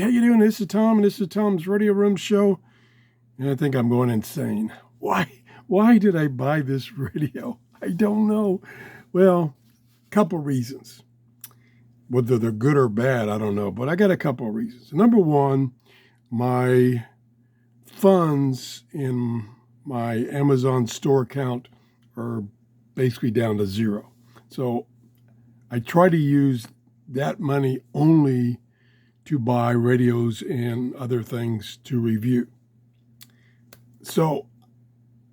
how you doing? This is Tom, and this is Tom's Radio Room Show. And I think I'm going insane. Why did I buy this radio? I don't know. Well, couple reasons. Whether they're good or bad, I don't know. But I got a couple of reasons. Number one, my funds in my Amazon store account are basically down to zero. So I try to use that money only to buy radios and other things to review. So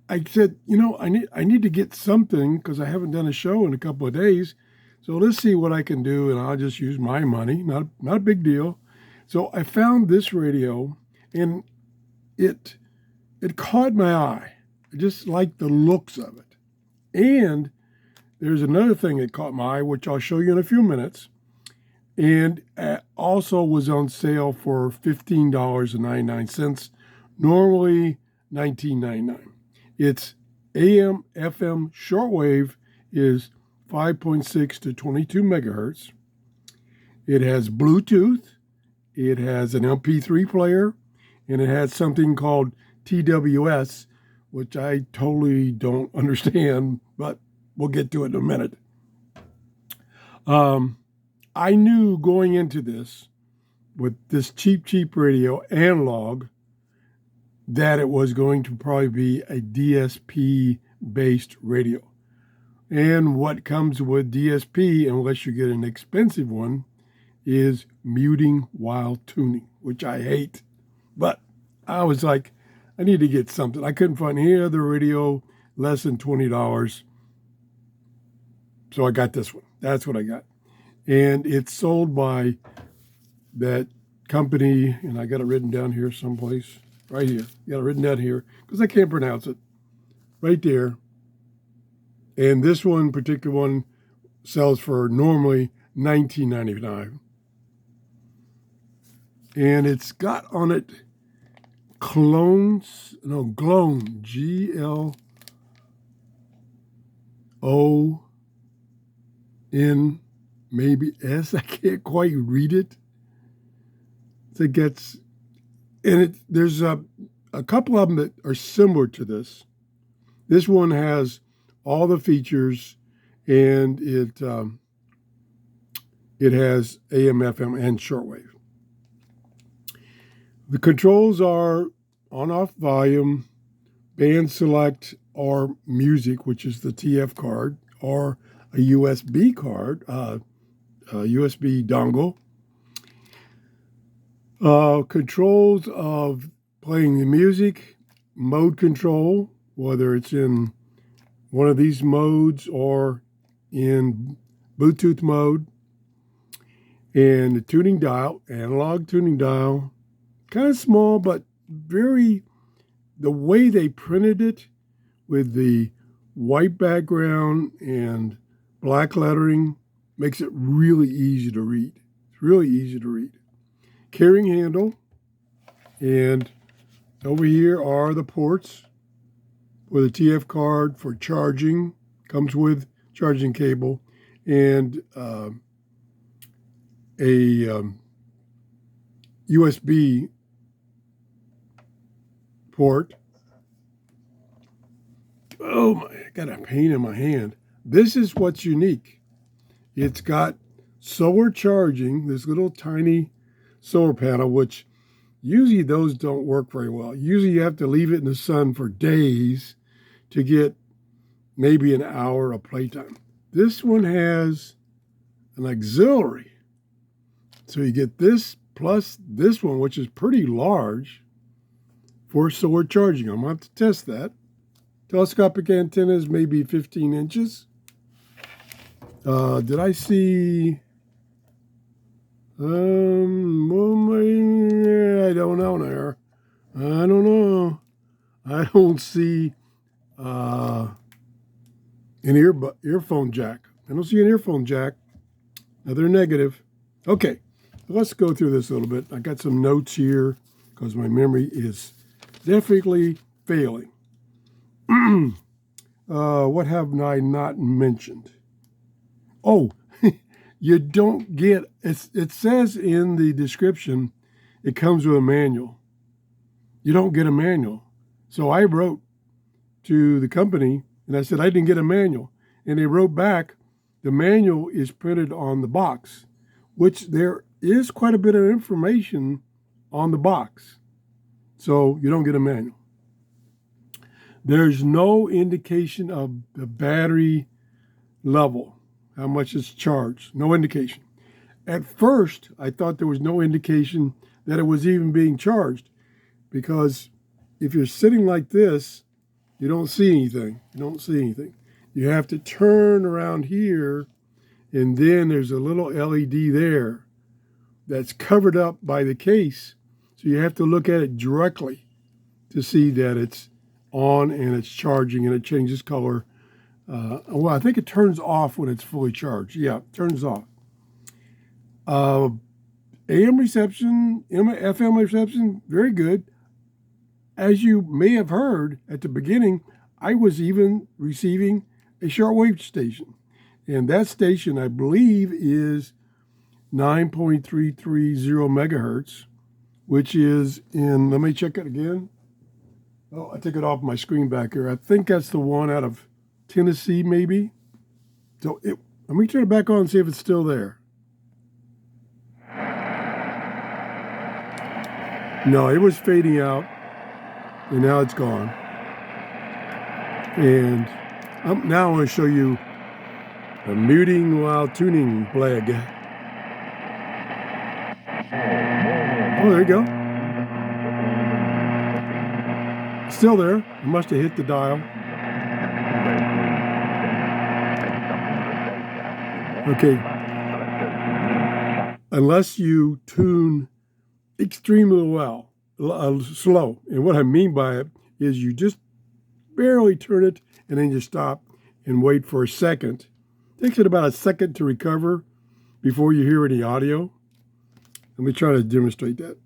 I said, I need to get something because I haven't done a show in a couple of days. So let's see what I can do, and I'll just use my money. Not a big deal. So I found this radio, and it caught my eye. I just liked the looks of it. And there's another thing that caught my eye, which I'll show you in a few minutes. And also was on sale for $15.99. Normally $19.99. It's AM, FM, shortwave is 5.6 to 22 megahertz. It has Bluetooth. It has an MP3 player. And it has something called TWS, which I totally don't understand, but we'll get to it in a minute. I knew going into this, with this cheap radio analog, that it was going to probably be a DSP-based radio. And what comes with DSP, unless you get an expensive one, is muting while tuning, which I hate. But I was like, I need to get something. I couldn't find any other radio less than $20. So I got this one. That's what I got. And it's sold by that company, and I got it written down here someplace. Right here. Got it written down here because I can't pronounce it. Right there. And this one, particular one, sells for normally $19.99. And it's got on it Glone, Glone, maybe S. I can't quite read it. It gets, and there's a couple of them that are similar to this. This one has all the features, and it has AM, FM, and shortwave. The controls are on-off volume, band select, or music, which is the TF card, or a USB card, USB dongle. Controls of playing the music, mode control, whether it's in one of these modes or in Bluetooth mode, and the tuning dial, analog tuning dial, kind of small, but the way they printed it with the white background and black lettering makes it really easy to read. It's really easy to read. Carrying handle, and over here are the ports with a TF card for charging. Comes with charging cable and a USB port. Oh my, I got a pain in my hand. This is what's unique. It's got solar charging, this little tiny solar panel, which usually those don't work very well. Usually you have to leave it in the sun for days to get maybe an hour of playtime. This one has an auxiliary. So you get this plus this one, which is pretty large, for solar charging. I'm going to have to test that. Telescopic antennas, maybe 15 inches. Did I see... I don't know there. I don't know. I don't see an earphone jack. I don't see an earphone jack. Another negative. Okay, let's go through this a little bit. I got some notes here because my memory is definitely failing. What have I not mentioned? Oh, you don't get, it says in the description, it comes with a manual. You don't get a manual. So I wrote to the company and I said, I didn't get a manual. And they wrote back, the manual is printed on the box, which there is quite a bit of information on the box. So you don't get a manual. There's no indication of the battery level, how much it's charged. No indication. At first, I thought there was no indication that it was even being charged, because if you're sitting like this, you don't see anything. You don't see anything. You have to turn around here, and then there's a little LED there that's covered up by the case. So you have to look at it directly to see that it's on and it's charging and it changes color. Well, I think it turns off when it's fully charged. Yeah, it turns off. AM reception, FM reception, very good. As you may have heard at the beginning, I was even receiving a shortwave station. And that station, I believe, is 9.330 megahertz, which is in, let me check it again. Oh, I took it off my screen back here. I think that's the one out of Tennessee, maybe. So let me turn it back on and see if it's still there. No, it was fading out, and now it's gone. And now I want to show you a muting while tuning flag. Oh, there you go. Still there. I must have hit the dial. Okay. Unless you tune extremely well, slow. And what I mean by it is you just barely turn it and then you stop and wait for a second. It takes it about a second to recover before you hear any audio. Let me try to demonstrate that.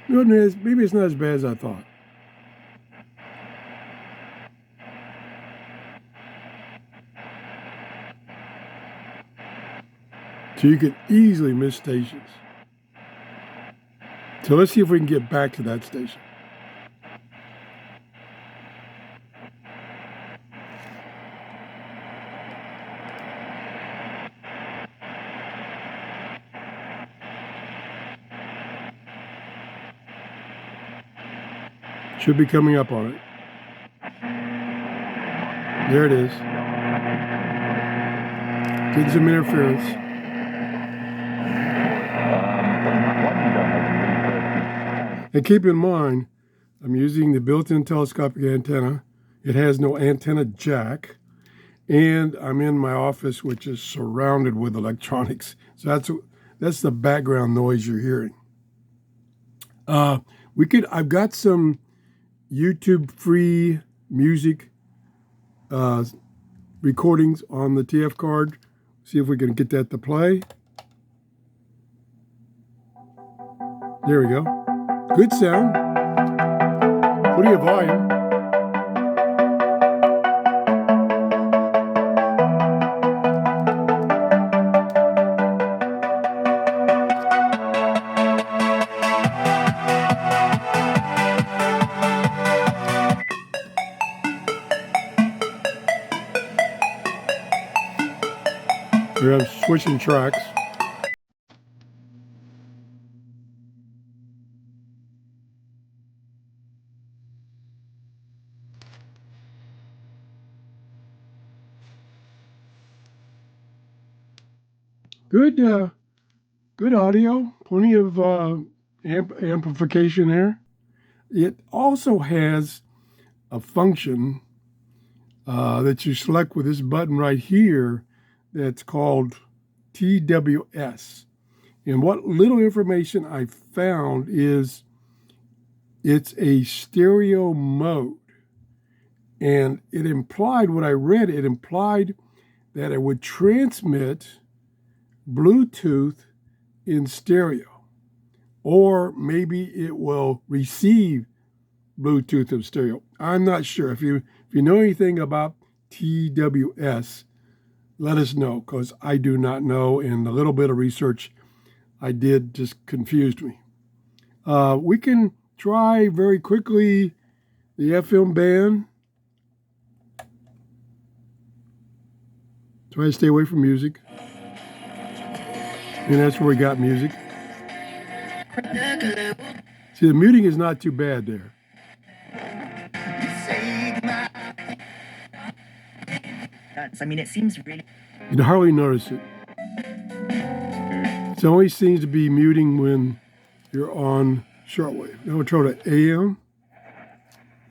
Maybe it's not as bad as I thought. So you could easily miss stations. So let's see if we can get back to that station. Should be coming up on it. There it is. Getting some interference. And keep in mind, I'm using the built-in telescopic antenna. It has no antenna jack. And I'm in my office, which is surrounded with electronics. So that's the background noise you're hearing. I've got some YouTube free music recordings on the TF card. See if we can get that to play. There we go. Good sound. What are your volume? Here I'm switching tracks. Good audio, plenty of amplification there. It also has a function that you select with this button right here that's called TWS. And what little information I found is it's a stereo mode. And it implied, what I read, it implied that it would transmit Bluetooth in stereo. Or maybe it will receive Bluetooth in stereo. I'm not sure. If you know anything about TWS, let us know, because I do not know, and the little bit of research I did just confused me. We can try very quickly the FM band. Try to stay away from music. And that's where we got music. See, the muting is not too bad there. I mean, it seems really... You can hardly notice it. It only seems to be muting when you're on shortwave. Now we'll try to AM,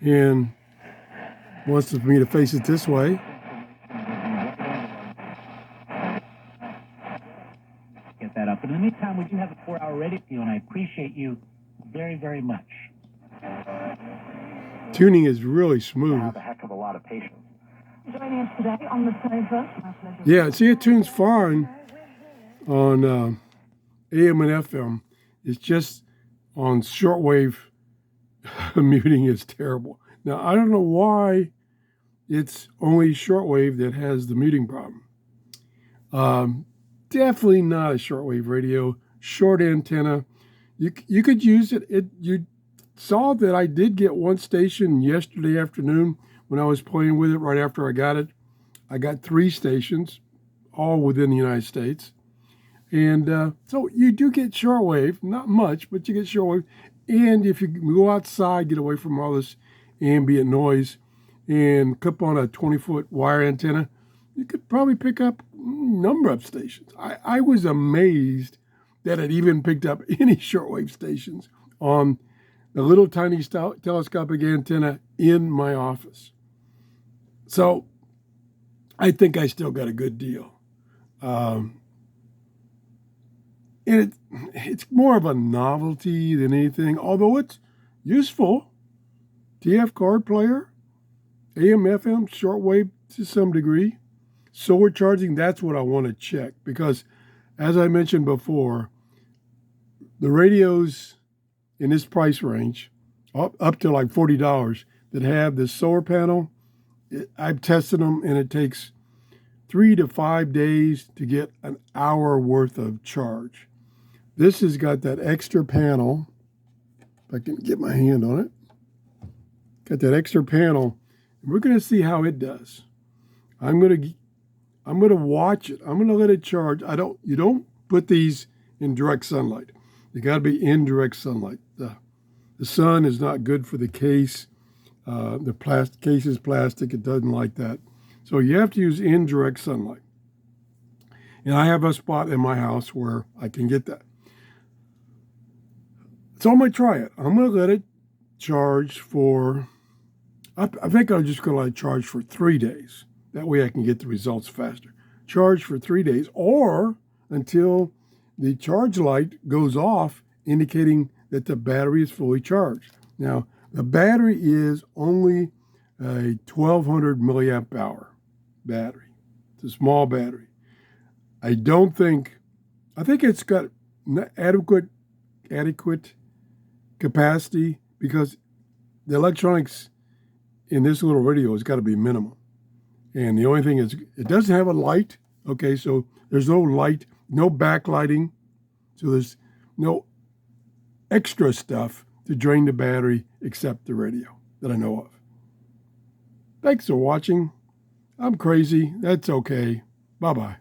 and wants me to face it this way. Get that up. But in the meantime, we do have a 4-hour radio for you, and I appreciate you very, very much. Tuning is really smooth. I have a heck of a lot of patience. Joining us today on the sofa. Yeah, see, it tunes fine on AM and FM. It's just on shortwave, muting is terrible. Now, I don't know why it's only shortwave that has the muting problem. Definitely not a shortwave radio. Short antenna. You could use it. You saw that I did get one station yesterday afternoon when I was playing with it right after I got it. I got 3 stations, all within the United States. And so you do get shortwave, not much, but you get shortwave. And if you go outside, get away from all this ambient noise, and clip on a 20-foot wire antenna, you could probably pick up a number of stations. I was amazed that it even picked up any shortwave stations on the little tiny telescopic antenna in my office. So I think I still got a good deal. And it's more of a novelty than anything, although it's useful. TF card player, AM, FM, shortwave to some degree. Solar charging, that's what I want to check, because as I mentioned before, the radios in this price range, up to like $40, that have the solar panel, I've tested them, and it takes 3 to 5 days to get an hour worth of charge. This has got that extra panel. If I can get my hand on it. Got that extra panel. We're going to see how it does. I'm going to watch it. I'm going to let it charge. You don't put these in direct sunlight. You got to be in direct sunlight. The sun is not good for the case. The case is plastic. It doesn't like that. So you have to use indirect sunlight. And I have a spot in my house where I can get that. So I'm going to try it. I'm going to let it charge for, I think I'm just going to let it charge for 3 days. That way I can get the results faster. Charge for 3 days, or until the charge light goes off, indicating that the battery is fully charged. Now, the battery is only a 1200 milliamp hour battery. It's a small battery. I think it's got adequate capacity, because the electronics in this little radio has got to be minimal. And the only thing is, it doesn't have a light. Okay, so there's no light, no backlighting. So there's no extra stuff to drain the battery except the radio that I know of. Thanks for watching. I'm crazy. That's okay. Bye-bye.